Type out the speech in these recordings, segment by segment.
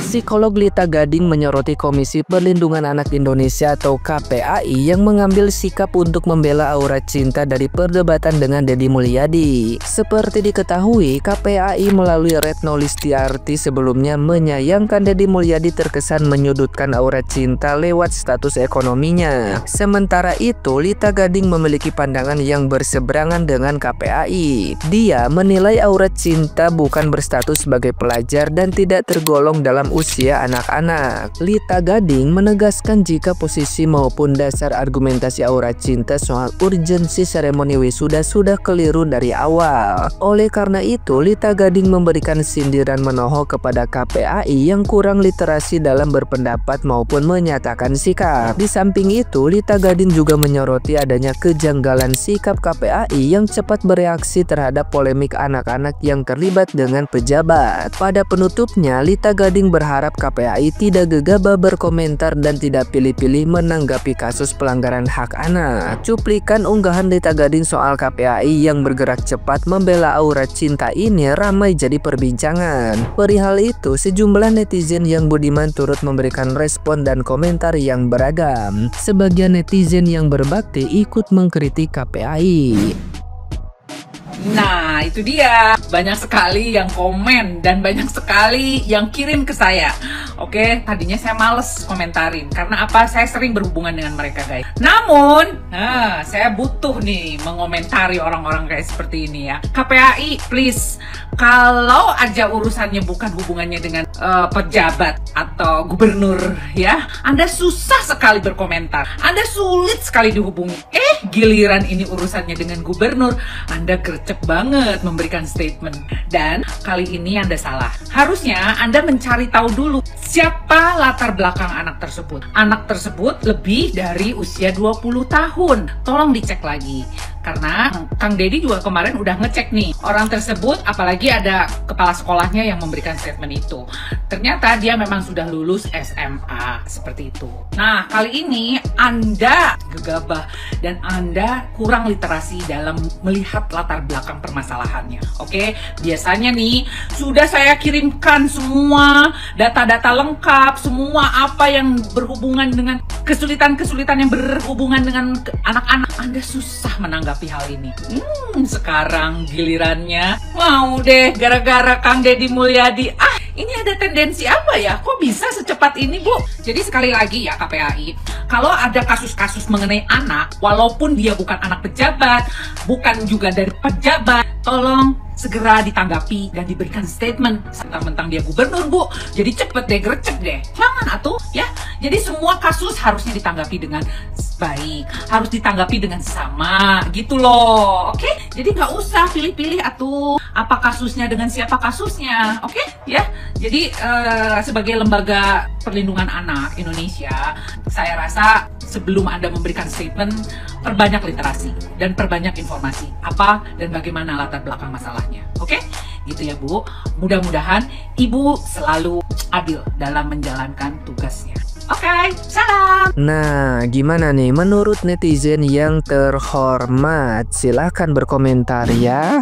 Psikolog Lita Gading menyoroti Komisi Perlindungan Anak Indonesia atau KPAI yang mengambil sikap untuk membela aurat cinta dari perdebatan dengan Deddy Mulyadi. Seperti diketahui, KPAI melalui Retno Listiarti sebelumnya menyayangkan Deddy Mulyadi terkesan menyudutkan aurat cinta lewat status ekonominya. Sementara itu, Lita Gading memiliki pandangan yang berseberangan dengan KPAI. Dia menilai aurat cinta bukan berstatus sebagai pelajar dan tidak tergolong dalam usia anak-anak. Lita Gading menegaskan jika posisi maupun dasar argumentasi aurat cinta soal urgensi seremoni wisuda sudah keliru dari awal. Oleh karena itu, Lita Gading memberikan sindiran menohok kepada KPAI yang kurang literasi dalam berpendapat maupun menyatakan sikap. Di samping itu, Lita Gading juga menyoroti adanya kejanggalan sikap KPAI yang cepat bereaksi terhadap polemik anak-anak yang terlibat dengan pejabat. Pada penutupnya, Lita Gading berharap KPAI tidak gegabah berkomentar dan tidak pilih-pilih menanggapi kasus pelanggaran hak anak. Cuplikan unggahan Lita Gading soal KPAI yang bergerak cepat membela aurat cinta ini ramai jadi perbincangan. Perihal itu, sejumlah netizen yang budiman turut memberikan respon dan komentar yang beragam. Sebagian netizen yang berbakti ikut mengkritik KPAI. Nah, itu dia. Banyak sekali yang komen dan banyak sekali yang kirim ke saya. Oke, tadinya saya males komentarin. Karena apa? Saya sering berhubungan dengan mereka, guys. Namun, saya butuh nih mengomentari orang-orang kayak seperti ini ya. KPAI, please. Kalau aja urusannya bukan hubungannya dengan pejabat atau gubernur ya, Anda susah sekali berkomentar. Anda sulit sekali dihubungi. Giliran ini urusannya dengan gubernur, Anda gercep banget memberikan statement. Dan kali ini Anda salah. Harusnya Anda mencari tahu dulu siapa latar belakang anak tersebut. Anak tersebut lebih dari usia 20 tahun. Tolong dicek lagi. Karena Kang Deddy juga kemarin udah ngecek nih orang tersebut, apalagi ada kepala sekolahnya yang memberikan statement itu. Ternyata dia memang sudah lulus SMA, seperti itu. Nah, kali ini Anda gegabah dan Anda kurang literasi dalam melihat latar belakang permasalahannya. Oke, biasanya nih sudah saya kirimkan semua data-data lengkap, semua apa yang berhubungan dengan kesulitan-kesulitan yang berhubungan dengan anak-anak. Anda susah menanggapi hal ini. Sekarang gilirannya mau deh gara-gara Kang Deddy Mulyadi. Ini ada tendensi apa ya? Kok bisa secepat ini, Bu? Jadi sekali lagi ya KPAI, kalau ada kasus-kasus mengenai anak, walaupun dia bukan anak pejabat, bukan juga dari pejabat, tolong segera ditanggapi dan diberikan statement. Mentang-mentang dia gubernur, Bu, jadi cepet deh, gercep deh. Jangan atuh ya. Jadi semua kasus harusnya ditanggapi dengan baik, harus ditanggapi dengan sama gitu loh. Oke? Jadi nggak usah pilih-pilih atuh apa kasusnya dengan siapa kasusnya. Oke? Ya. Jadi sebagai lembaga perlindungan anak Indonesia, saya rasa sebelum Anda memberikan statement, perbanyak literasi dan perbanyak informasi apa dan bagaimana latar belakang masalahnya. Oke? Gitu ya, Bu. Mudah-mudahan Ibu selalu adil dalam menjalankan tugasnya. Oke, salam. Nah, gimana nih menurut netizen yang terhormat? Silahkan berkomentar ya.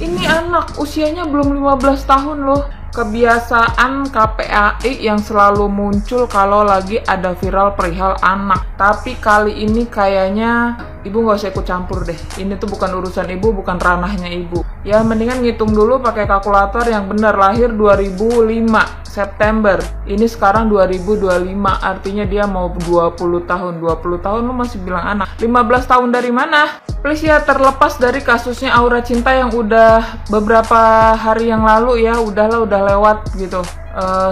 Ini anak usianya belum 15 tahun loh. Kebiasaan KPAI yang selalu muncul kalau lagi ada viral perihal anak. Tapi kali ini kayaknya ibu nggak usah ikut campur deh. Ini tuh bukan urusan ibu, bukan ranahnya ibu. Ya mendingan ngitung dulu pakai kalkulator yang benar. Lahir 2005 September. Ini sekarang 2025, artinya dia mau 20 tahun. 20 tahun lu masih bilang anak. 15 tahun dari mana? Please ya, terlepas dari kasusnya aurat cinta yang udah beberapa hari yang lalu ya, udah lewat gitu.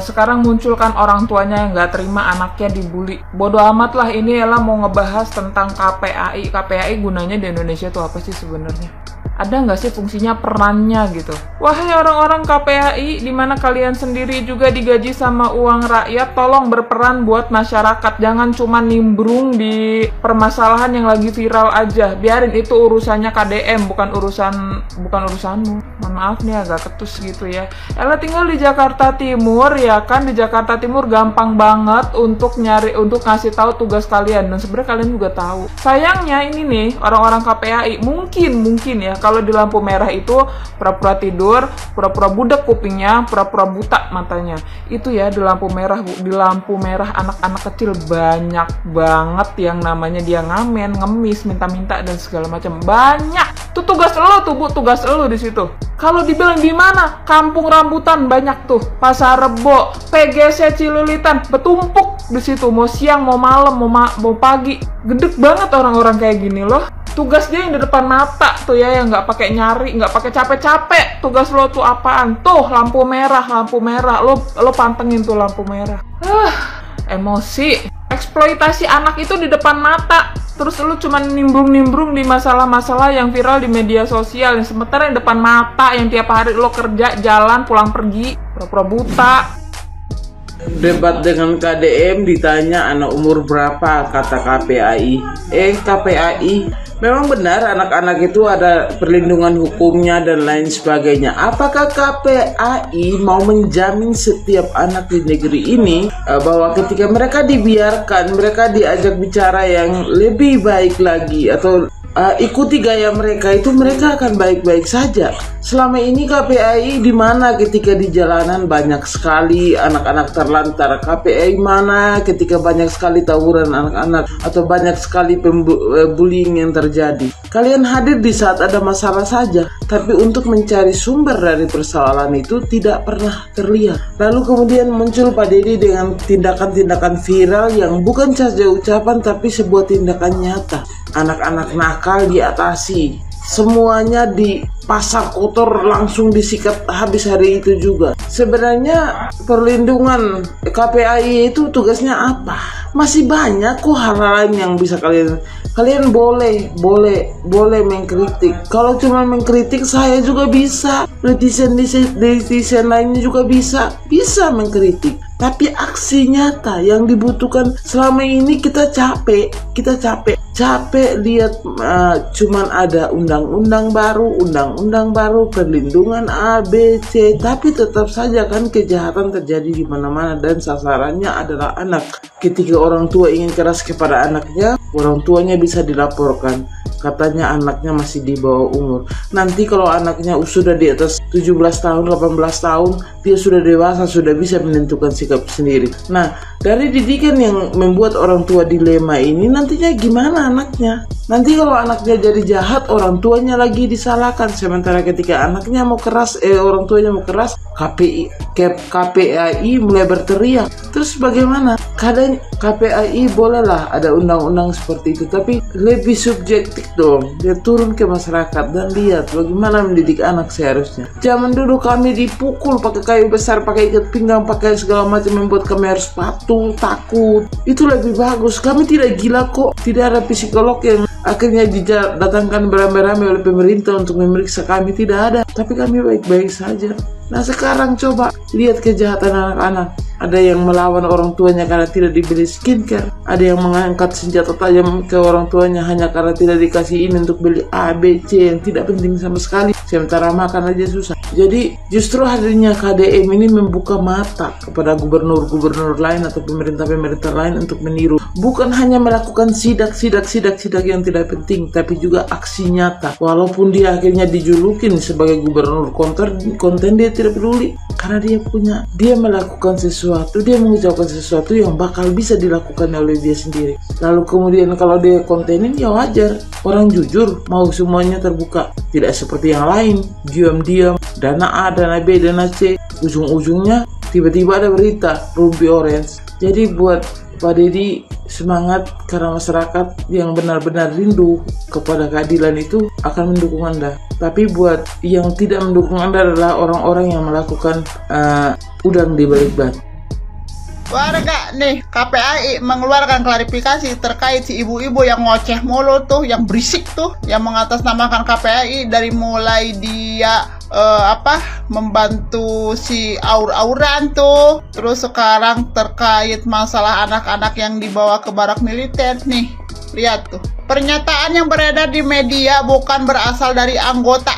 Sekarang munculkan orang tuanya yang nggak terima anaknya dibully. Bodoh amat lah, ini Ella mau ngebahas tentang KPAI. KPAI gunanya di Indonesia tuh apa sih sebenarnya? Ada nggak sih fungsinya, perannya gitu? Wahai orang-orang KPAI, dimana kalian sendiri juga digaji sama uang rakyat, tolong berperan buat masyarakat. Jangan cuma nimbrung di permasalahan yang lagi viral aja. Biarin itu urusannya KDM, bukan urusanmu. Mohon maaf nih agak ketus gitu ya. Ella tinggal di Jakarta Timur ya kan, di Jakarta Timur gampang banget untuk ngasih tahu tugas kalian, dan sebenarnya kalian juga tahu. Sayangnya ini nih orang-orang KPAI mungkin ya Kalau di lampu merah itu pura-pura tidur, pura-pura budak kupingnya, pura-pura buta matanya. Itu ya di lampu merah, Bu. Di lampu merah anak-anak kecil banyak banget yang namanya dia ngamen, ngemis, minta-minta dan segala macam. Banyak. Tuh tugas lo tuh, Bu, tugas lo di situ. Kalau dibilang di mana? Kampung Rambutan banyak tuh, Pasar Rebo, PGC Cililitan, betumpuk di situ. Mau siang, mau malam, mau pagi. Gedek banget orang-orang kayak gini loh. Tugas dia yang di depan mata tuh ya, yang nggak pakai nyari, nggak pakai capek-capek. Tugas lo tuh apaan? Tuh lampu merah, lampu merah. Lo pantengin tuh lampu merah. Emosi. Eksploitasi anak itu di depan mata. Terus lu cuma nimbrung-nimbrung di masalah-masalah yang viral di media sosial. Yang sementara yang depan mata, yang tiap hari lo kerja, jalan, pulang pergi, pura-pura buta. Debat dengan KDM ditanya anak umur berapa, kata KPAI. KPAI, memang benar anak-anak itu ada perlindungan hukumnya dan lain sebagainya. Apakah KPAI mau menjamin setiap anak di negeri ini bahwa ketika mereka dibiarkan, mereka diajak bicara yang lebih baik lagi atau ikuti gaya mereka, itu mereka akan baik-baik saja? Selama ini KPAI di mana ketika di jalanan banyak sekali anak-anak terlantar? KPAI mana ketika banyak sekali tawuran anak-anak atau banyak sekali bullying yang terjadi? Kalian hadir di saat ada masalah saja, tapi untuk mencari sumber dari persoalan itu tidak pernah terlihat. Lalu kemudian muncul Pak Deddy dengan tindakan-tindakan viral yang bukan saja ucapan tapi sebuah tindakan nyata. Anak-anak nakal diatasi, semuanya di pasar kotor langsung disikat habis hari itu juga. Sebenarnya perlindungan KPAI itu tugasnya apa? Masih banyak kok hal lain yang bisa kalian boleh mengkritik. Kalau cuma mengkritik, saya juga bisa, netizen lainnya juga bisa mengkritik. Tapi aksi nyata yang dibutuhkan. Selama ini kita capek lihat cuman ada undang-undang baru, perlindungan A, B, C, tapi tetap saja kan kejahatan terjadi di mana-mana dan sasarannya adalah anak. Ketika orang tua ingin keras kepada anaknya, orang tuanya bisa dilaporkan. Katanya anaknya masih di bawah umur. Nanti kalau anaknya sudah di atas 17 tahun, 18 tahun, dia sudah dewasa, sudah bisa menentukan sikap sendiri. Nah, dari didikan yang membuat orang tua dilema ini, nantinya gimana anaknya? Nanti kalau anaknya jadi jahat, orang tuanya lagi disalahkan. Sementara ketika anaknya mau keras, orang tuanya mau keras, KPAI mulai berteriak. Terus bagaimana? Kadang KPAI bolehlah ada undang-undang seperti itu, tapi lebih subjektif dong. Dia turun ke masyarakat dan lihat bagaimana mendidik anak seharusnya. Zaman dulu kami dipukul pakai kayu besar, pakai ikat pinggang, pakai segala macam, membuat kami harus patuh, takut. Itu lebih bagus. Kami tidak gila kok. Tidak ada psikolog yang akhirnya didatangkan beramai-ramai oleh pemerintah untuk memeriksa kami. Tidak ada. Tapi kami baik-baik saja. Nah sekarang coba lihat kejahatan anak-anak. Ada yang melawan orang tuanya karena tidak dibeli skincare. Ada yang mengangkat senjata tajam ke orang tuanya hanya karena tidak dikasih ini untuk beli A, B, C yang tidak penting sama sekali. Sementara makan aja susah. Jadi justru hadirnya KDM ini membuka mata kepada gubernur-gubernur lain atau pemerintah-pemerintah lain untuk meniru. Bukan hanya melakukan sidak yang tidak penting, tapi juga aksi nyata. Walaupun dia akhirnya dijulukin sebagai gubernur konten, dia tidak peduli. Karena dia melakukan sesuatu, dia mengucapkan sesuatu yang bakal bisa dilakukan oleh dia sendiri. Lalu kemudian kalau dia kontenin, ya wajar. Orang jujur mau semuanya terbuka. Tidak seperti yang lain, diam-diam, dana A, dana B, dana C. Ujung-ujungnya tiba-tiba ada berita Rumpi Orange. Jadi buat Pak Deddy semangat, karena masyarakat yang benar-benar rindu kepada keadilan itu akan mendukung Anda. Tapi buat yang tidak mendukung Anda adalah orang-orang yang melakukan udang di balik batu. Warga nih, KPAI mengeluarkan klarifikasi terkait si ibu-ibu yang ngoceh mulu tuh, yang berisik tuh, yang mengatasnamakan KPAI dari mulai dia membantu si aur-auran tuh, terus sekarang terkait masalah anak-anak yang dibawa ke barak militer nih. Lihat tuh, pernyataan yang beredar di media bukan berasal dari anggota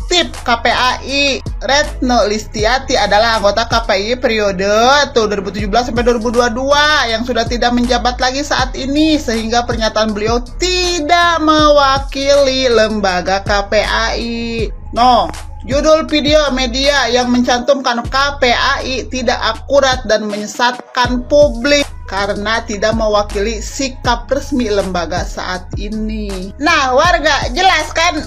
fiktif. KPAI Retno Listiati adalah anggota KPAI periode 2017 sampai 2022 yang sudah tidak menjabat lagi saat ini, sehingga pernyataan beliau tidak mewakili lembaga KPAI. Judul video media yang mencantumkan KPAI tidak akurat dan menyesatkan publik karena tidak mewakili sikap resmi lembaga saat ini. Nah, warga, jelas kan?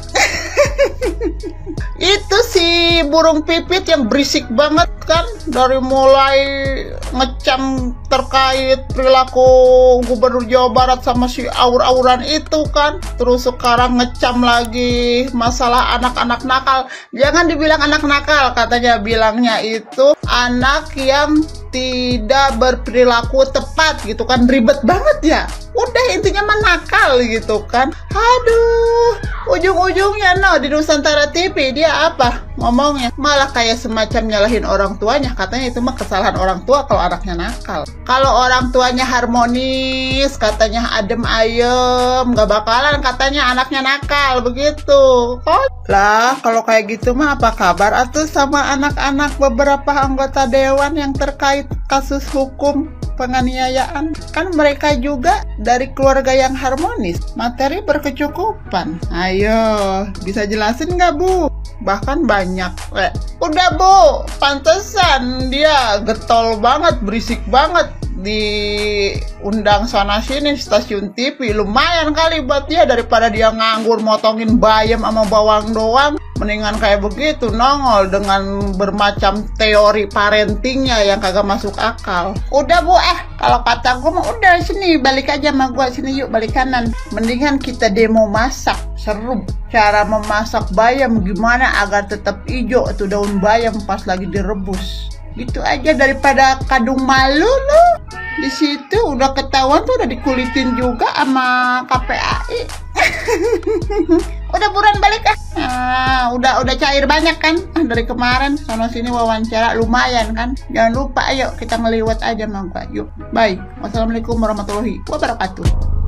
Itu si burung pipit yang berisik banget kan, dari mulai ngecam terkait perilaku Gubernur Jawa Barat sama si aur-auran itu kan, terus sekarang ngecam lagi masalah anak-anak nakal. Jangan dibilang anak nakal, katanya bilangnya itu anak yang tidak berperilaku tepat gitu kan, ribet banget ya. Udah intinya nakal gitu kan. Aduh, ujung-ujungnya di Nusantara TV dia apa ngomongnya, malah kayak semacam nyalahin orang tuanya. Katanya itu mah kesalahan orang tua kalau anaknya nakal. Kalau orang tuanya harmonis, katanya adem ayem, gak bakalan katanya anaknya nakal begitu. Lah, kalau kayak gitu mah apa kabar atuh sama anak-anak beberapa anggota dewan yang terkait kasus hukum penganiayaan? Kan mereka juga dari keluarga yang harmonis, materi berkecukupan. Ayo, bisa jelasin nggak, Bu? Bahkan banyak. Udah, Bu, pantesan dia getol banget, berisik banget diundang sana sini stasiun TV. Lumayan kali buat dia, daripada dia nganggur motongin bayam sama bawang doang. Mendingan kayak begitu nongol dengan bermacam teori parentingnya yang kagak masuk akal. Udah, Bu, kalau kata gue mah udah, sini balik aja sama gue, sini yuk balik kanan. Mendingan kita demo masak, seru. Cara memasak bayam gimana agar tetap hijau tuh daun bayam pas lagi direbus. Gitu aja, daripada kadung malu lu. Di situ udah ketahuan tuh, udah dikulitin juga sama KPAI. Udah buruan balik udah cair banyak kan dari kemarin sono sini wawancara, lumayan kan. Jangan lupa, ayo kita ngeliwat aja sama gua. Yuk, bye. Wassalamualaikum warahmatullahi wabarakatuh.